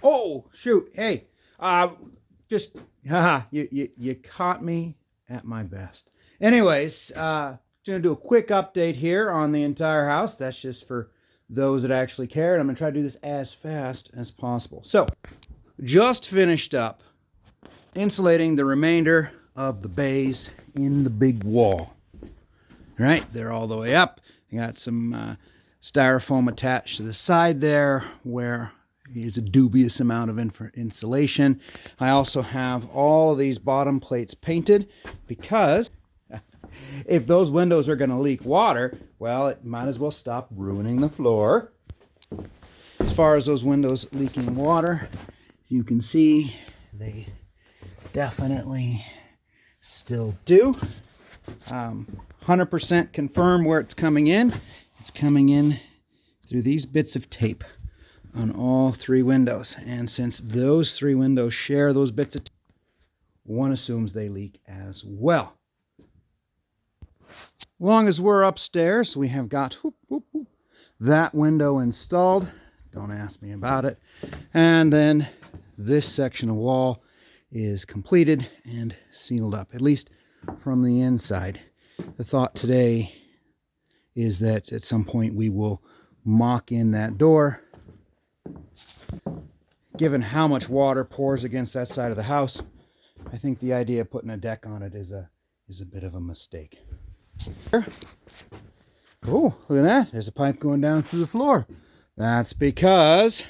Oh, shoot. Hey, just, haha, you caught me at my best. Anyways, gonna do a quick update here on the entire house. That's just for those that actually care. And I'm gonna try to do this as fast as possible. So, just finished up insulating the remainder of the bays in the big wall. Right, they're all the way up. I got some styrofoam attached to the side there where there's a dubious amount of insulation. I also have all of these bottom plates painted because if those windows are going to leak water, well, it might as well stop ruining the floor. As far as those windows leaking water, you can see they definitely still do. 100% confirm where it's coming in. It's coming in through these bits of tape on all three windows. And since those three windows share those bits of tape, one assumes they leak as well. As long as we're upstairs, we have got that window installed. Don't ask me about it. And then this section of wall is completed and sealed up, at least from the inside. The thought today is that at some point we will mock in that door. Given how much water pours against that side of the house, I think the idea of putting a deck on it is a bit of a mistake. Oh, look at that. There's a pipe going down through the floor. That's because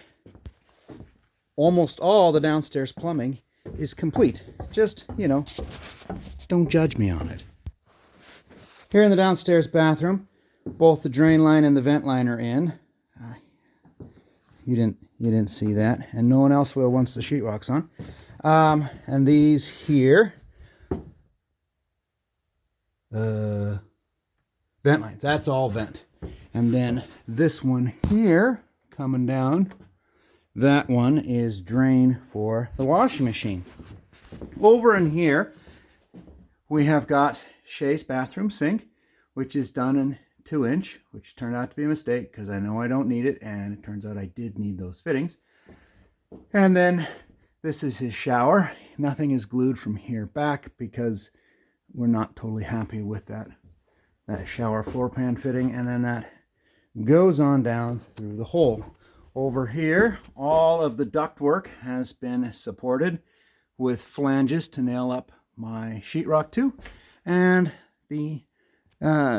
almost all the downstairs plumbing is complete. Just, don't judge me on it. Here in the downstairs bathroom, both the drain line and the vent line are in. You didn't see that, and no one else will once the sheetrock's on. And these here, vent lines. That's all vent. And then this one here coming down, that one is drain for the washing machine. Over in here, we have got Shay's bathroom sink, which is done in 2-inch, which turned out to be a mistake because I know I don't need it, and it turns out I did need those fittings. And then this is his shower. Nothing is glued from here back because we're not totally happy with that shower floor pan fitting, and then that goes on down through the hole. Over here, all of the ductwork has been supported with flanges to nail up my sheetrock to, and the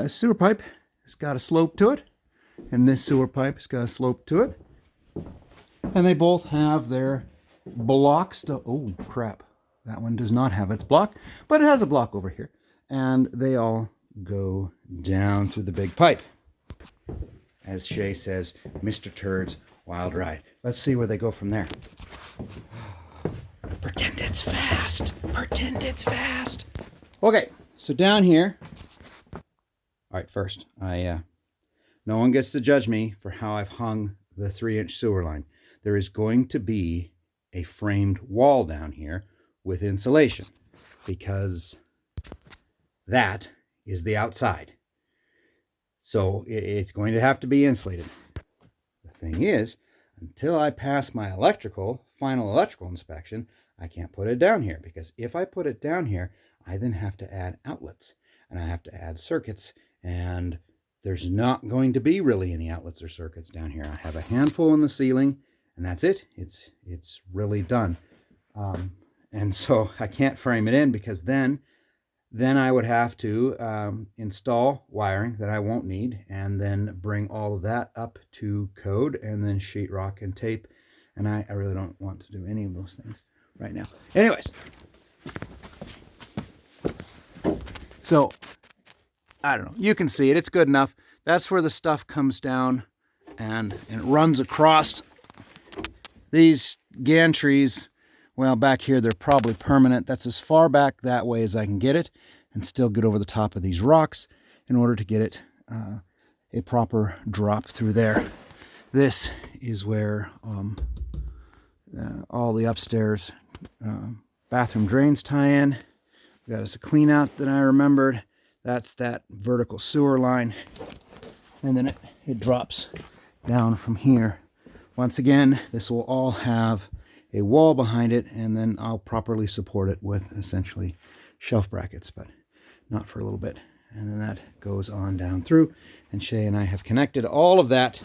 sewer pipe has got a slope to it, and this sewer pipe has got a slope to it, and they both have their blocks to, oh crap, that one does not have its block, but it has a block over here, and they all go down through the big pipe. As Shay says, Mr. Turd's wild ride. Let's see where they go from there. Pretend it's fast. Pretend it's fast. Okay, so down here. All right, first, no one gets to judge me for how I've hung the 3-inch sewer line. There is going to be a framed wall down here with insulation because that is the outside. So it's going to have to be insulated. The thing is, until I pass my final electrical inspection, I can't put it down here, because if I put it down here, I then have to add outlets and I have to add circuits, and there's not going to be really any outlets or circuits down here. I have a handful in the ceiling, and that's it. It's really done. And so I can't frame it in, because then I would have to install wiring that I won't need, and then bring all of that up to code, and then sheetrock and tape. And I really don't want to do any of those things right now. Anyways, so I don't know. You can see it. It's good enough. That's where the stuff comes down and it runs across. These gantries, well, back here, they're probably permanent. That's as far back that way as I can get it, and still get over the top of these rocks in order to get it a proper drop through there. This is where all the upstairs bathroom drains tie in. We got us a clean out that I remembered. That's that vertical sewer line. And then it drops down from here. Once again, this will all have a wall behind it, and then I'll properly support it with essentially shelf brackets, but not for a little bit. And then that goes on down through, and Shay and I have connected all of that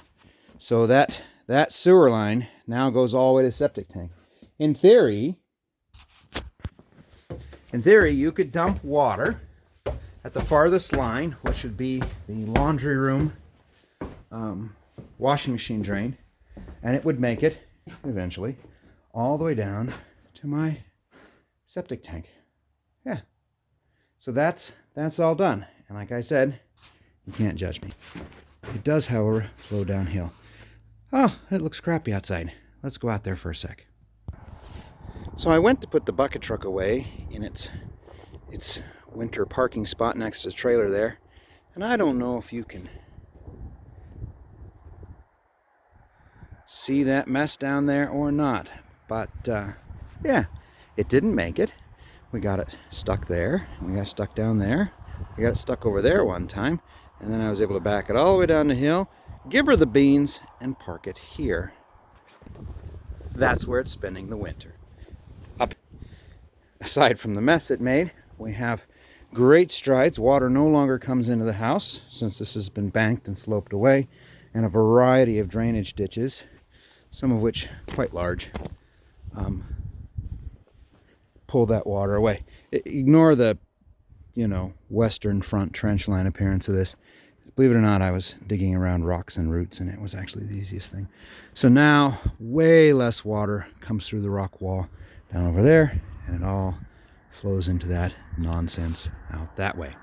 so that that sewer line now goes all the way to the septic tank. In theory, you could dump water at the farthest line, which would be the laundry room washing machine drain, and it would make it eventually all the way down to my septic tank. Yeah. So that's all done. And like I said, you can't judge me. It does, however, flow downhill. Oh, it looks crappy outside. Let's go out there for a sec. So I went to put the bucket truck away in its winter parking spot next to the trailer there. And I don't know if you can see that mess down there or not. But yeah, it didn't make it. We got it stuck there. We got it stuck down there. We got it stuck over there one time. And then I was able to back it all the way down the hill, give her the beans, and park it here. That's where it's spending the winter. Up. Aside from the mess it made, we have great strides. Water no longer comes into the house since this has been banked and sloped away, and a variety of drainage ditches, some of which quite large, pull that water away. Ignore the, western front trench line appearance of this. Believe it or not, I was digging around rocks and roots, and it was actually the easiest thing. So now, way less water comes through the rock wall down over there, and it all flows into that nonsense out that way.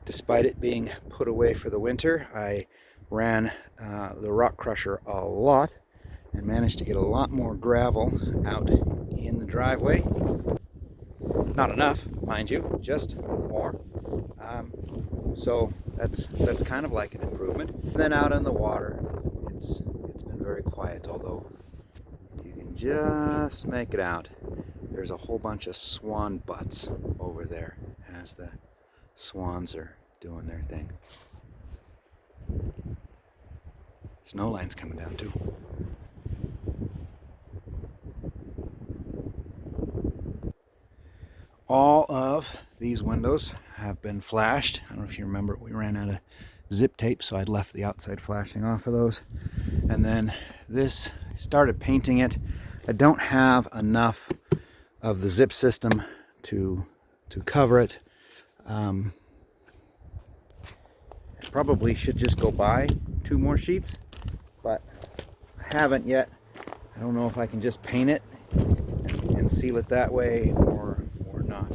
Despite it being put away for the winter, I ran the rock crusher a lot and managed to get a lot more gravel out in the driveway. Not enough, mind you, just more. So that's kind of like an improvement. And then out in the water, it's been very quiet, although you can just make it out. There's a whole bunch of swan butts over there as the swans are doing their thing. Snow line's coming down too. All of these windows have been flashed. I don't know if you remember, we ran out of zip tape, so I'd left the outside flashing off of those. And then this, I started painting it. I don't have enough of the zip system to cover it. I probably should just go buy 2 more sheets, but I haven't yet. I don't know if I can just paint it and seal it that way or not.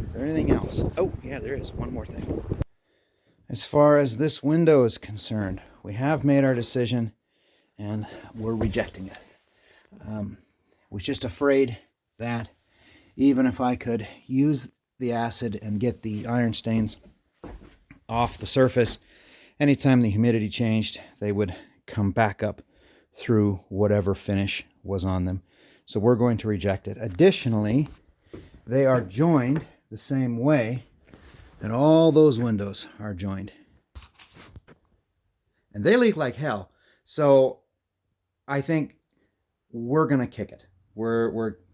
Is there anything else? Oh, yeah, there is one more thing. As far as this window is concerned, we have made our decision and we're rejecting it. Was just afraid that even if I could use the acid and get the iron stains off the surface, anytime the humidity changed, they would come back up through whatever finish was on them. So we're going to reject it. Additionally, they are joined the same way that all those windows are joined. And they leak like hell. So I think we're going to kick it.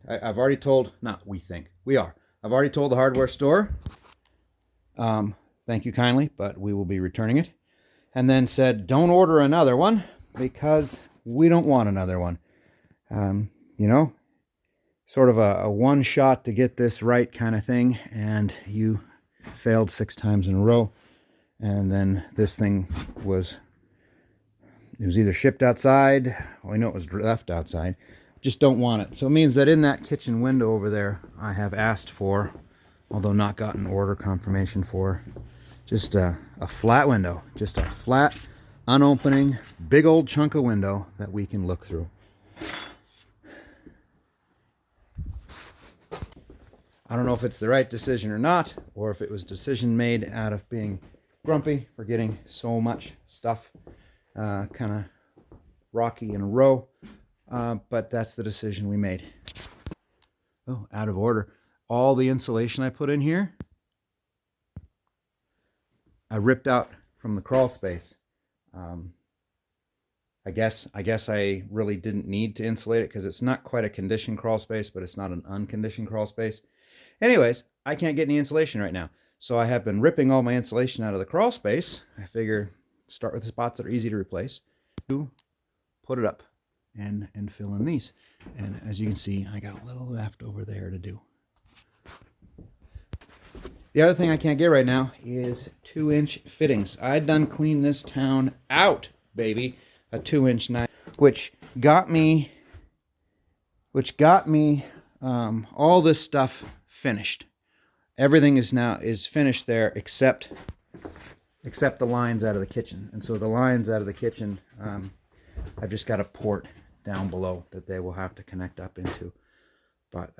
I've already told, not we think, we are. I've already told the hardware store, thank you kindly, but we will be returning it. And then said, don't order another one because we don't want another one. Sort of a one shot to get this right kind of thing, and you failed 6 times in a row. And then this thing was either shipped outside, or I know it was left outside. Just don't want it. So it means that in that kitchen window over there, I have asked for, although not gotten order confirmation for, just a flat window, just a flat, unopening, big old chunk of window that we can look through. I don't know if it's the right decision or not, or if it was a decision made out of being grumpy for getting so much stuff kind of rocky in a row, but that's the decision we made. Oh, out of order. All the insulation I put in here, I ripped out from the crawl space. I guess I really didn't need to insulate it because it's not quite a conditioned crawl space, but it's not an unconditioned crawl space. Anyways, I can't get any insulation right now. So I have been ripping all my insulation out of the crawl space. I figure start with the spots that are easy to replace. Put it up and fill in these. And as you can see, I got a little left over there to do. The other thing I can't get right now is 2-inch fittings. I done cleaned this town out, baby. A 2-inch knife, which got me all this stuff finished. Everything is finished there except the lines out of the kitchen. And so the lines out of the kitchen, I've just got a port down below that they will have to connect up into. But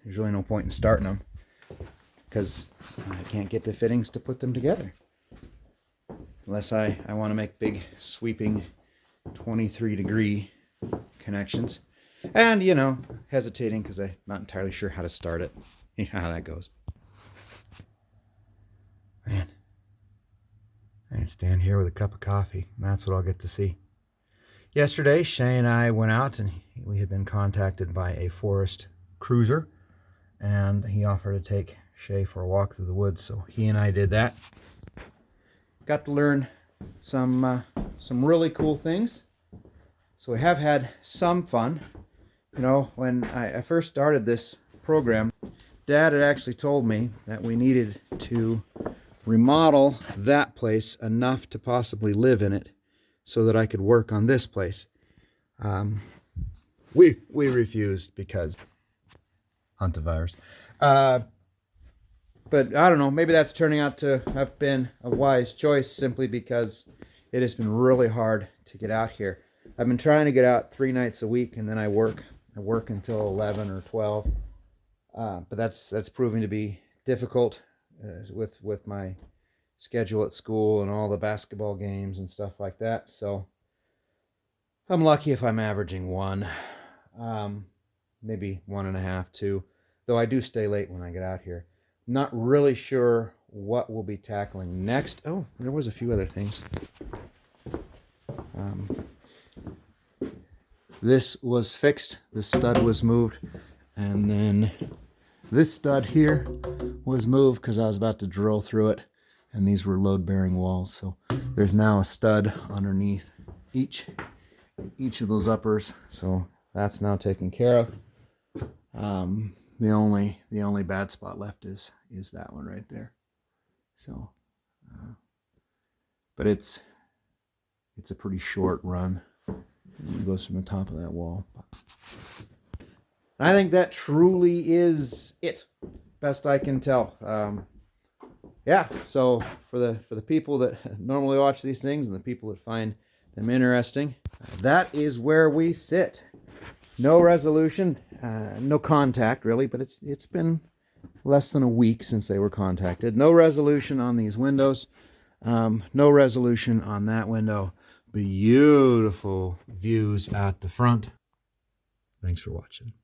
there's really no point in starting them because I can't get the fittings to put them together. Unless I want to make big sweeping 23-degree connections. And, you know, hesitating because I'm not entirely sure how to start it. You know how that goes. Man, I can stand here with a cup of coffee, and that's what I'll get to see. Yesterday, Shay and I went out, and we had been contacted by a forest cruiser, and he offered to take Shay for a walk through the woods, so he and I did that. Got to learn some really cool things. So we have had some fun. You know, when I first started this program, Dad had actually told me that we needed to remodel that place enough to possibly live in it so that I could work on this place. We refused because hantavirus. But I don't know, maybe that's turning out to have been a wise choice simply because it has been really hard to get out here. I've been trying to get out 3 nights a week, and then I work until 11 or 12. But that's proving to be difficult with my schedule at school and all the basketball games and stuff like that. So I'm lucky if I'm averaging 1, maybe 1.5, 2. Though I do stay late when I get out here. Not really sure what we'll be tackling next. Oh, there was a few other things. This was fixed. The stud was moved. And then this stud here was moved because I was about to drill through it. And these were load-bearing walls. So there's now a stud underneath each of those uppers. So that's now taken care of. The only bad spot left is that one right there. So, but it's a pretty short run. It goes from the top of that wall. I think that truly is it, best I can tell. Yeah. So for the people that normally watch these things and the people that find them interesting, that is where we sit. No resolution, no contact really, but it's been less than a week since they were contacted. No resolution on these windows. No resolution on that window. Beautiful views at the front. Thanks for watching.